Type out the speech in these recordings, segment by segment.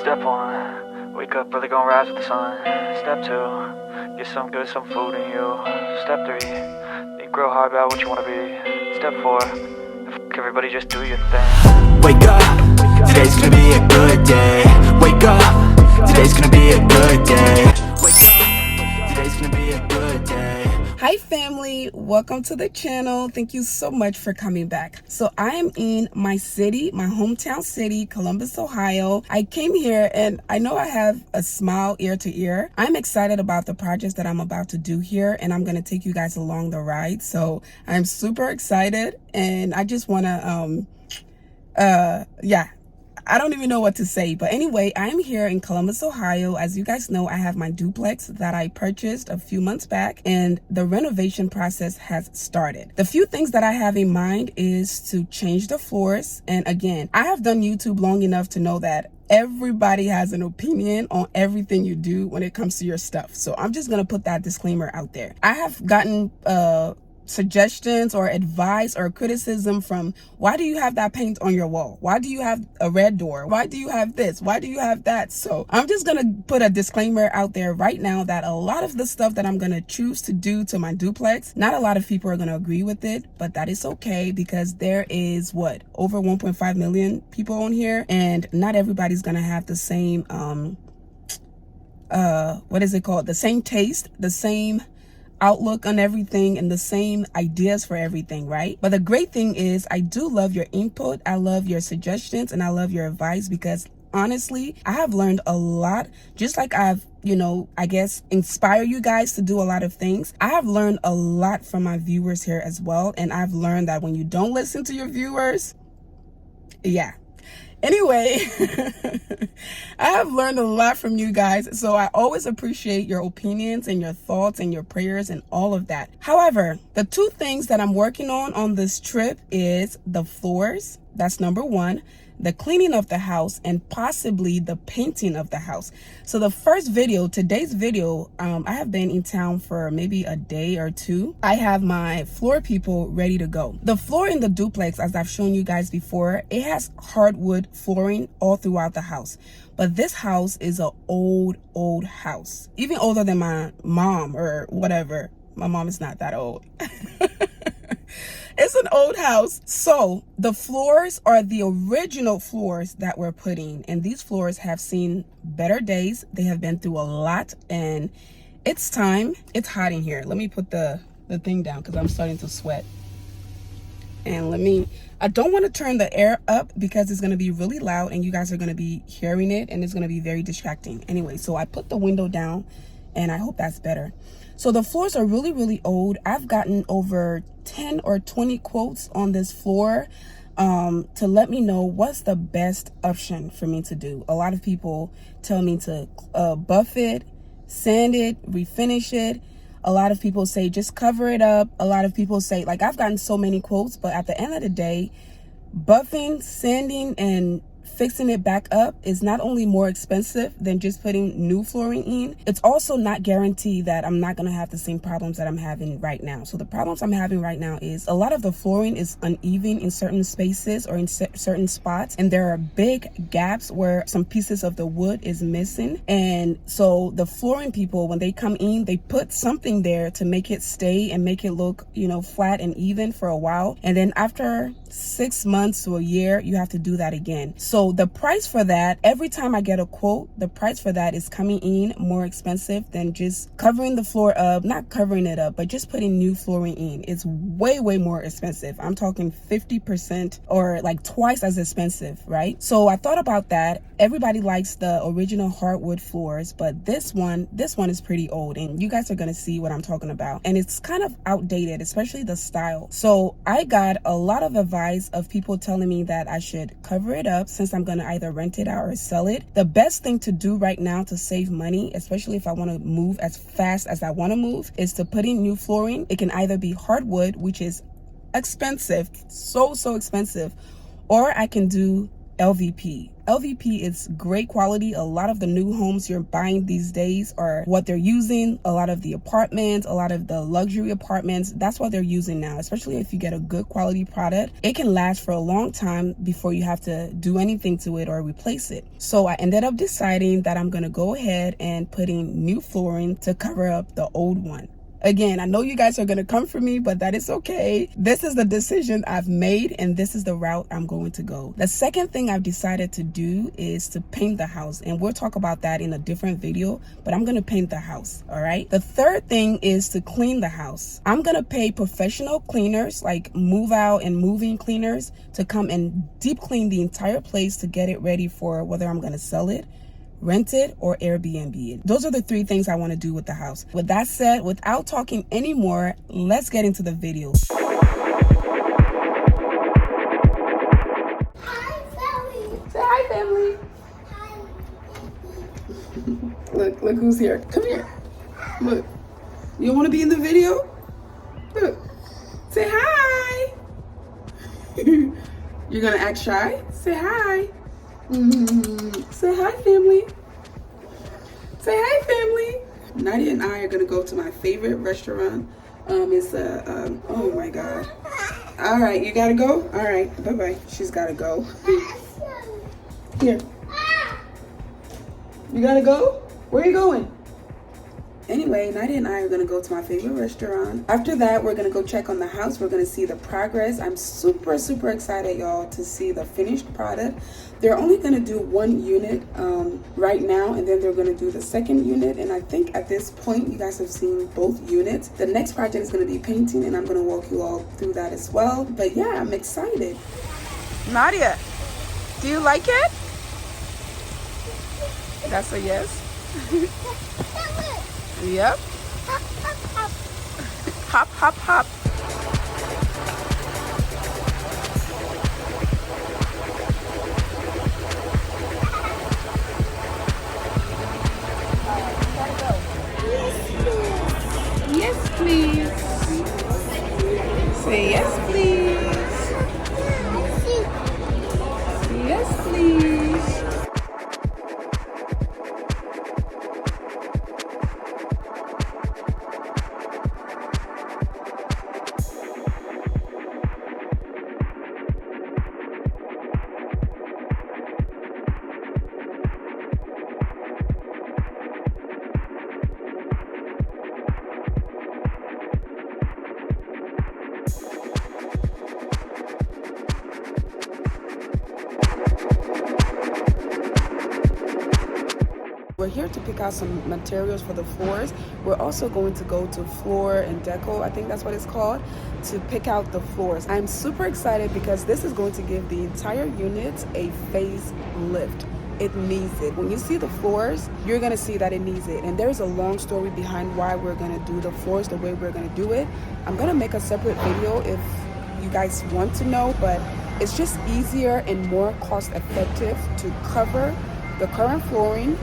Step 1, wake up early, gonna rise with the sun. Step 2, get some good, some food in you. Step 3, think real hard about what you wanna be. Step 4, everybody just do your thing. Wake up, today's gonna be a good day. Wake up, today's gonna be a good day. Wake up, today's gonna be a good day. Hi family, welcome to the channel. Thank you so much for coming back. So I am in my city, my hometown city, Columbus, Ohio. I came here and I know I have a smile ear to ear. I'm excited about the projects that I'm about to do here, and I'm going to take you guys along the ride. So I'm super excited, and I just want to I don't even know what to say. But anyway, I am here in Columbus, Ohio. As you guys know, I have my duplex that I purchased a few months back, and the renovation process has started. The few things that I have in mind is to change the floors. And again, I have done YouTube long enough to know that everybody has an opinion on everything you do when it comes to your stuff. So I'm just going to put that disclaimer out there. I have gotten suggestions or advice or criticism from, why do you have that paint on your wall? Why do you have a red door? Why do you have this? Why do you have that? So I'm just gonna put a disclaimer out there right now that a lot of the stuff that I'm gonna choose to do to my duplex, not a lot of people are gonna agree with it, but that is okay, because there is over 1.5 million people on here, and not everybody's gonna have the same the same taste, the same outlook on everything, and the same ideas for everything, right? But the great thing is, I do love your input, I love your suggestions, and I love your advice, because honestly, I have learned a lot. Just like I've, I guess, inspire you guys to do a lot of things, I have learned a lot from my viewers here as well. And I've learned that when you don't listen to your viewers, anyway, I have learned a lot from you guys, so I always appreciate your opinions and your thoughts and your prayers and all of that. However, the two things that I'm working on this trip is the floors. That's number one. The cleaning of the house, and possibly the painting of the house. So the first video, today's video, I have been in town for maybe a day or two. I have my floor people ready to go. The floor in the duplex, as I've shown you guys before, it has hardwood flooring all throughout the house. But this house is an old house, even older than my mom or whatever. My mom is not that old. It's an old house. So the floors are the original floors that we're putting, and these floors have seen better days. They have been through a lot, and it's time. It's hot in here. Let me put the thing down, because I'm starting to sweat. And I don't want to turn the air up, because it's going to be really loud and you guys are going to be hearing it, and it's going to be very distracting. Anyway, so I put the window down, and I hope that's better. So the floors are really old. I've gotten over 10 or 20 quotes on this floor to let me know what's the best option for me to do. A lot of people tell me to buff it, sand it, refinish it. A lot of people say just cover it up. A lot of people say, like, I've gotten so many quotes, but at the end of the day, buffing, sanding, and fixing it back up is not only more expensive than just putting new flooring in, it's also not guaranteed that I'm not going to have the same problems that I'm having right now. So the problems I'm having right now is a lot of the flooring is uneven in certain spaces or in certain spots, and there are big gaps where some pieces of the wood is missing. And so the flooring people, when they come in, they put something there to make it stay and make it look, flat and even for a while. And then after 6 months to a year, you have to do that again. So the price for that, every time I get a quote, the price for that is coming in more expensive than just covering the floor up, not covering it up, but just putting new flooring in. It's way more expensive. I'm talking 50% or like twice as expensive, right? So I thought about that. Everybody likes the original hardwood floors, but this one is pretty old, and you guys are going to see what I'm talking about. And it's kind of outdated, especially the style. So I got a lot of advice of people telling me that I should cover it up, since I'm going to either rent it out or sell it. The best thing to do right now to save money, especially if I want to move as fast as I want to move, is to put in new flooring. It can either be hardwood, which is expensive, so expensive, or I can do LVP. LVP is great quality. A lot of the new homes you're buying these days are what they're using. A lot of the apartments, a lot of the luxury apartments, that's what they're using now. Especially if you get a good quality product, it can last for a long time before you have to do anything to it or replace it. So I ended up deciding that I'm gonna go ahead and put in new flooring to cover up the old one. Again, I know you guys are going to come for me, but that is okay. This is the decision I've made, and this is the route I'm going to go. The second thing I've decided to do is to paint the house, and we'll talk about that in a different video, but I'm going to paint the house, all right? The third thing is to clean the house. I'm going to pay professional cleaners, like move out and moving cleaners, to come and deep clean the entire place to get it ready for whether I'm going to sell it, rent it, or Airbnb it. Those are the three things I want to do with the house. With that said, without talking anymore, let's get into the video. Hi, family. Say hi, family. Look who's here. Come here. Look. You want to be in the video? Look. Say hi. You're gonna act shy? Say hi. Say hi, family. Say hi, family. Nadia and I are gonna go to my favorite restaurant. It's oh my god. All right, you gotta go. All right, bye bye. She's gotta go. Here. You gotta go. Where are you going? Anyway, Nadia and I are gonna go to my favorite restaurant. After that, we're gonna go check on the house. We're gonna see the progress. I'm super excited, y'all, to see the finished product. They're only gonna do one unit right now, and then they're gonna do the second unit. And I think at this point, you guys have seen both units. The next project is gonna be painting, and I'm gonna walk you all through that as well. But yeah, I'm excited. Nadia, do you like it? That's a yes. Yep. Hop, hop, hop. Yes, please. Say yes, please. Yes, please. We're here to pick out some materials for the floors. We're also going to go to Floor and Deco, I think that's what it's called, to pick out the floors. I'm super excited because this is going to give the entire unit a facelift. It needs it. When you see the floors, you're gonna see that it needs it. And there's a long story behind why we're gonna do the floors the way we're gonna do it. I'm gonna make a separate video if you guys want to know, but it's just easier and more cost effective to cover the current flooring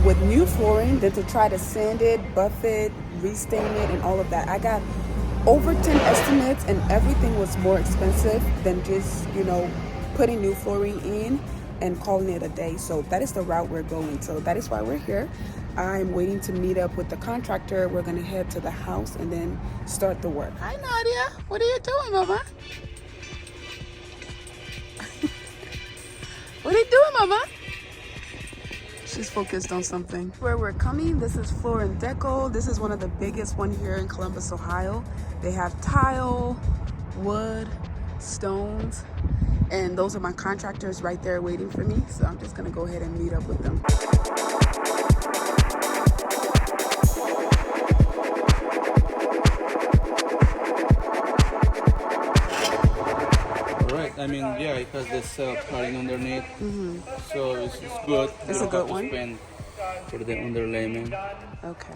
with new flooring than to try to sand it, buff it, restain it, and all of that. I got over 10 estimates and everything was more expensive than just, you know, putting new flooring in and calling it a day. So that is the route we're going. So that is why we're here. I'm waiting to meet up with the contractor. We're gonna head to the house and then start the work. Hi, Nadia. What are you doing, Mama? What are you doing, Mama? She's focused on something. Where we're coming, this is Floor and Deco. This is one of the biggest one here in Columbus, Ohio. They have tile, wood, stones, and those are my contractors right there waiting for me. So I'm just gonna go ahead and meet up with them. I mean, yeah, it has this padding underneath, so it's good. It's a good one. Spend for the underlayment. Okay.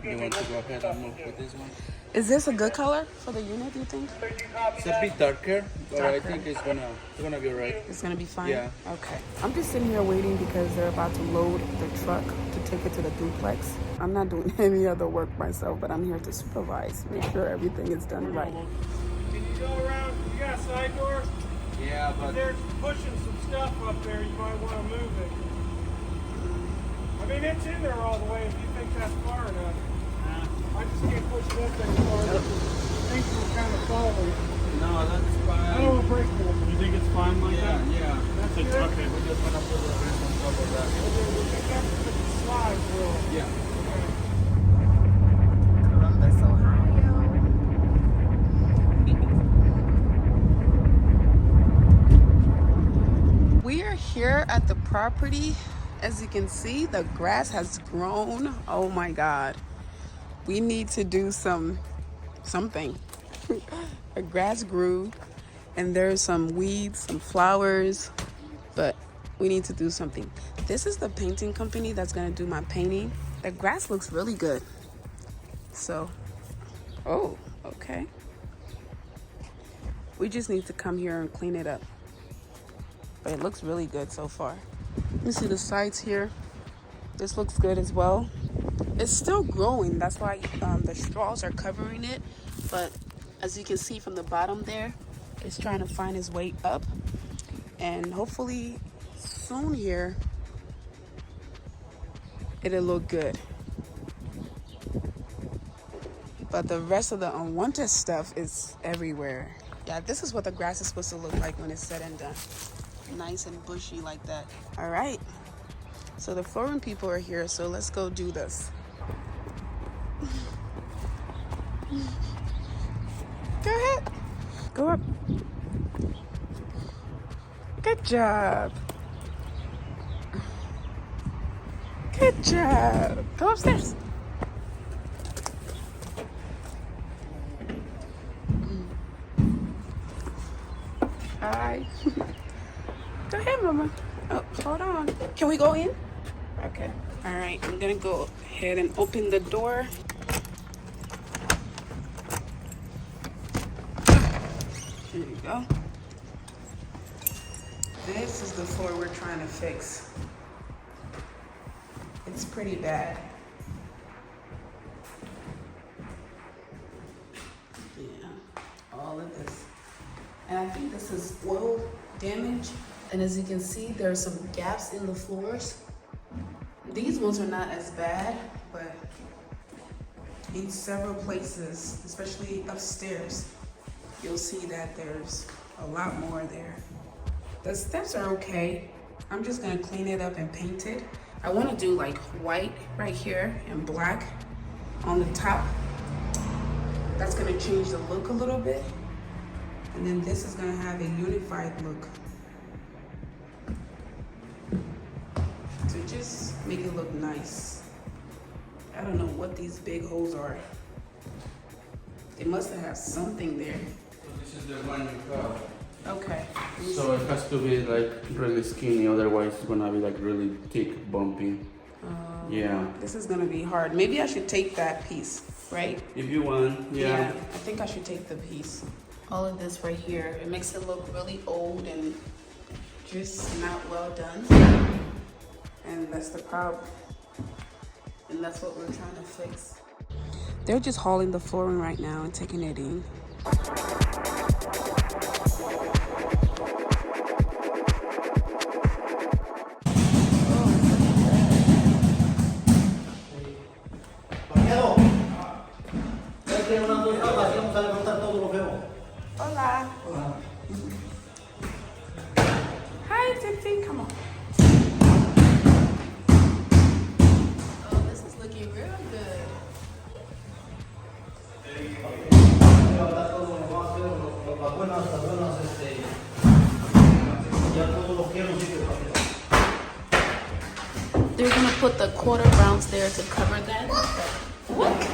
You want to go ahead and move with this one? Is this a good color for the unit, do you think? It's a bit darker, but I think it's gonna be alright. It's gonna be fine? Yeah. Okay. I'm just sitting here waiting because they're about to load the truck to take it to the duplex. I'm not doing any other work myself, but I'm here to supervise, make sure everything is done right. Can you go around? You got a side door? Yeah, but They're pushing some stuff up there. You might want to move it. I mean, it's in there all the way if you think that's far enough. I just can't push it up there far enough. Things will kind of falling. no, that's fine. I don't want to break it. You think it's fine like that? Yeah. That's good? Okay, we're just gonna put the rest on top of that. Okay, we'll pick up the slide will. Yeah. We are here at the property. As you can see, the grass has grown. Oh my God. We need to do something. The grass grew and there's some weeds, some flowers, but we need to do something. This is the painting company that's gonna do my painting. The grass looks really good. So, oh, okay. We just need to come here and clean it up. But it looks really good so far. Let me see the sides here. This looks good as well. It's still growing. That's why the straws are covering it. But as you can see from the bottom there, it's trying to find its way up. And hopefully soon here, it'll look good. But the rest of the unwanted stuff is everywhere. Yeah, this is what the grass is supposed to look like when it's said and done. Nice and bushy like that. All right, so the flooring people are here, so let's go do this. Go ahead, go up. Good job. Good job. Go upstairs. Hi. Go ahead, Mama. Oh, hold on. Can we go in? Okay. All right, I'm gonna go ahead and open the door. There you go. This is the floor we're trying to fix. It's pretty bad. Yeah, all of this. And I think this is oil damage. And as you can see, there are some gaps in the floors. These ones are not as bad, but in several places, especially upstairs, you'll see that there's a lot more there. The steps are okay. I'm just gonna clean it up and paint it. I wanna do like white right here and black on the top. That's gonna change the look a little bit. And then this is gonna have a unified look. To just make it look nice. I don't know what these big holes are. They must have something there. So this is the one you cut. Okay. So it has to be like really skinny, otherwise it's gonna be like really thick, bumpy. Yeah. This is gonna be hard. Maybe I should take that piece, right? If you want, yeah. I think I should take the piece. All of this right here, it makes it look really old and just not well done. And that's the problem. And that's what we're trying to fix. They're just hauling the flooring right now and taking it in. Hola. Hi, Tintin, come on. Oh, this is looking real good. They're gonna put the quarter rounds there to cover that. What?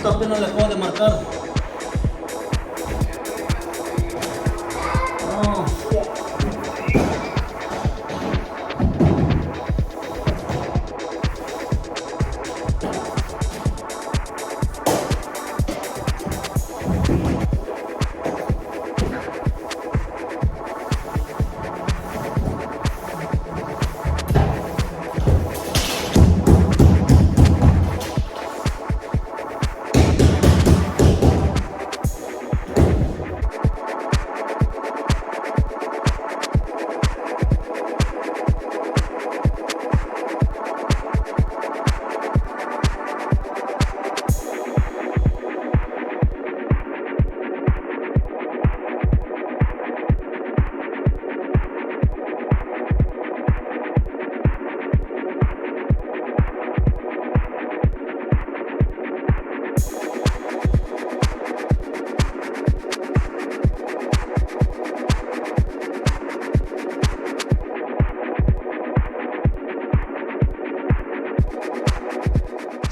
Apenas le acabo de marcar. No.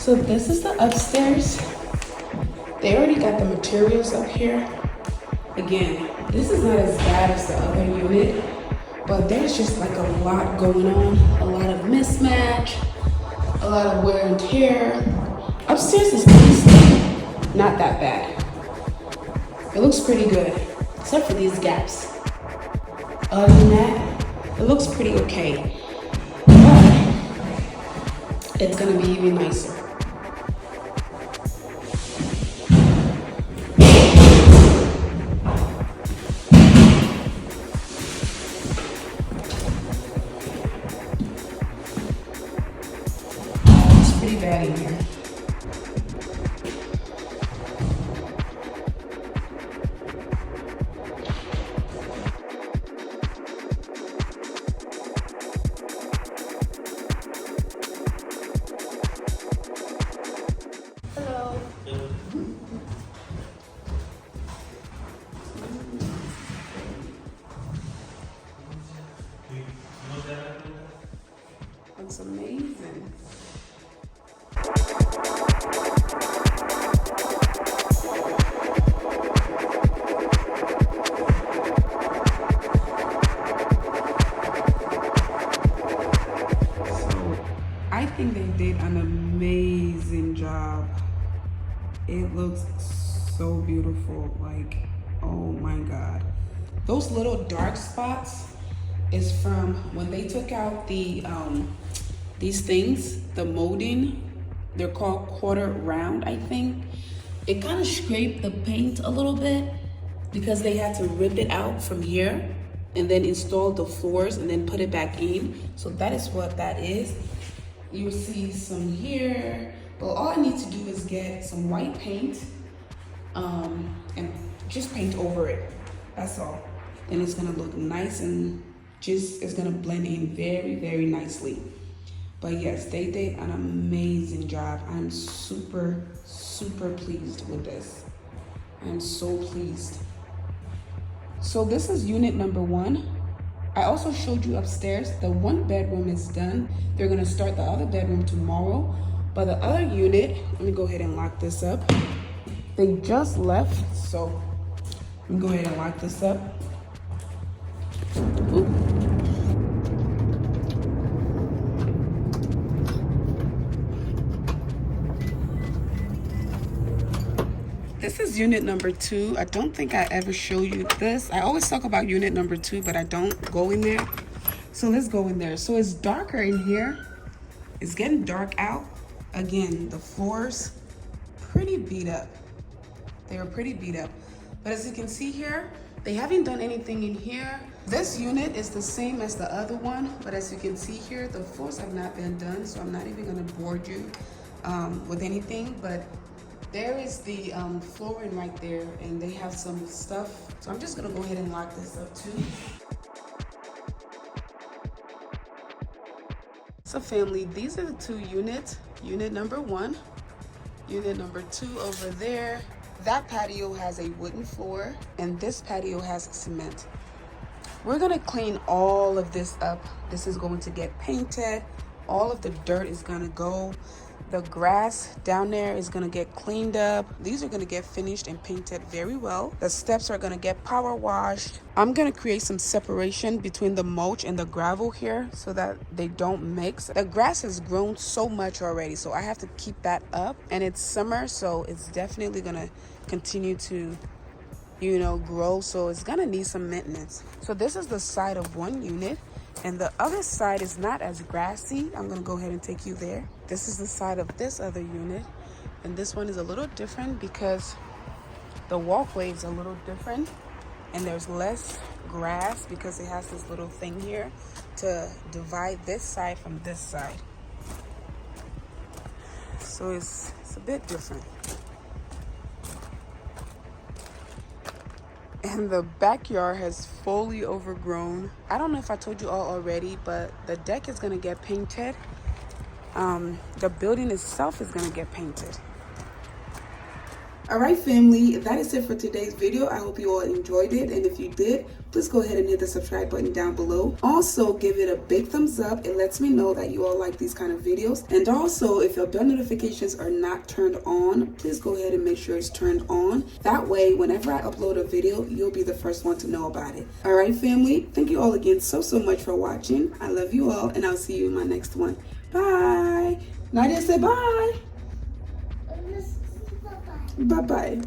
So this is the upstairs. They already got the materials up here. Again, this is not as bad as the other unit, but there's just like a lot going on. A lot of mismatch, a lot of wear and tear. Upstairs is decent, not that bad. It looks pretty good, except for these gaps. Other than that, it looks pretty okay. But it's gonna be even nicer. It's pretty bad in here. Looks amazing. I think they did an amazing job. It looks so beautiful. Like, oh my God. Those little dark spots is from when they took out the these things, the molding. They're called quarter round, I think. It kind of scraped the paint a little bit because they had to rip it out from here and then install the floors and then put it back in. So that is what that is. You'll see some here, but all I need to do is get some white paint and just paint over it. That's all. And it's gonna look nice and just, it's gonna blend in very, very nicely. But yes, they did an amazing job. I'm super, super pleased with this. I'm so pleased. So this is unit number 1. I also showed you upstairs, the 1 bedroom is done. They're gonna start the other bedroom tomorrow. But the other unit, let me go ahead and lock this up. They just left, so let me go ahead and lock this up. Oop. This is unit number 2. I don't think I ever show you this. I always talk about unit number 2, but I don't go in there. So let's go in there. So it's darker in here. It's getting dark out. Again, the floors, pretty beat up. They were pretty beat up. But as you can see here, they haven't done anything in here. This unit is the same as the other one, but as you can see here, the floors have not been done, so I'm not even gonna bore you with anything, but there is the flooring right there, and they have some stuff. So I'm just gonna go ahead and lock this up too. So family, these are the 2 units. Unit number 1, unit number 2 over there. That patio has a wooden floor, and this patio has cement. We're gonna clean all of this up. This is going to get painted. All of the dirt is gonna go. The grass down there is gonna get cleaned up. These are gonna get finished and painted very well. The steps are gonna get power washed. I'm gonna create some separation between the mulch and the gravel here so that they don't mix. The grass has grown so much already, so I have to keep that up. And it's summer, so it's definitely gonna continue to, you know, grow. So it's gonna need some maintenance. So this is the side of 1 unit. And the other side is not as grassy. I'm gonna go ahead and take you there. This is the side of this other unit. And this one is a little different because the walkway is a little different. And there's less grass because it has this little thing here to divide this side from this side. So it's a bit different. And the backyard has fully overgrown. I don't know if I told you all already, but the deck is gonna get painted. The building itself is gonna get painted. All right, family, that is it for today's video. I hope you all enjoyed it, and if you did, please go ahead and hit the subscribe button down below. Also, give it a big thumbs up. It lets me know that you all like these kind of videos. And also, if your bell notifications are not turned on, please go ahead and make sure it's turned on. That way, whenever I upload a video, you'll be the first one to know about it. All right, family, thank you all again so much for watching. I love you all, and I'll see you in my next one. Bye. Nadia, say bye. Bye-bye.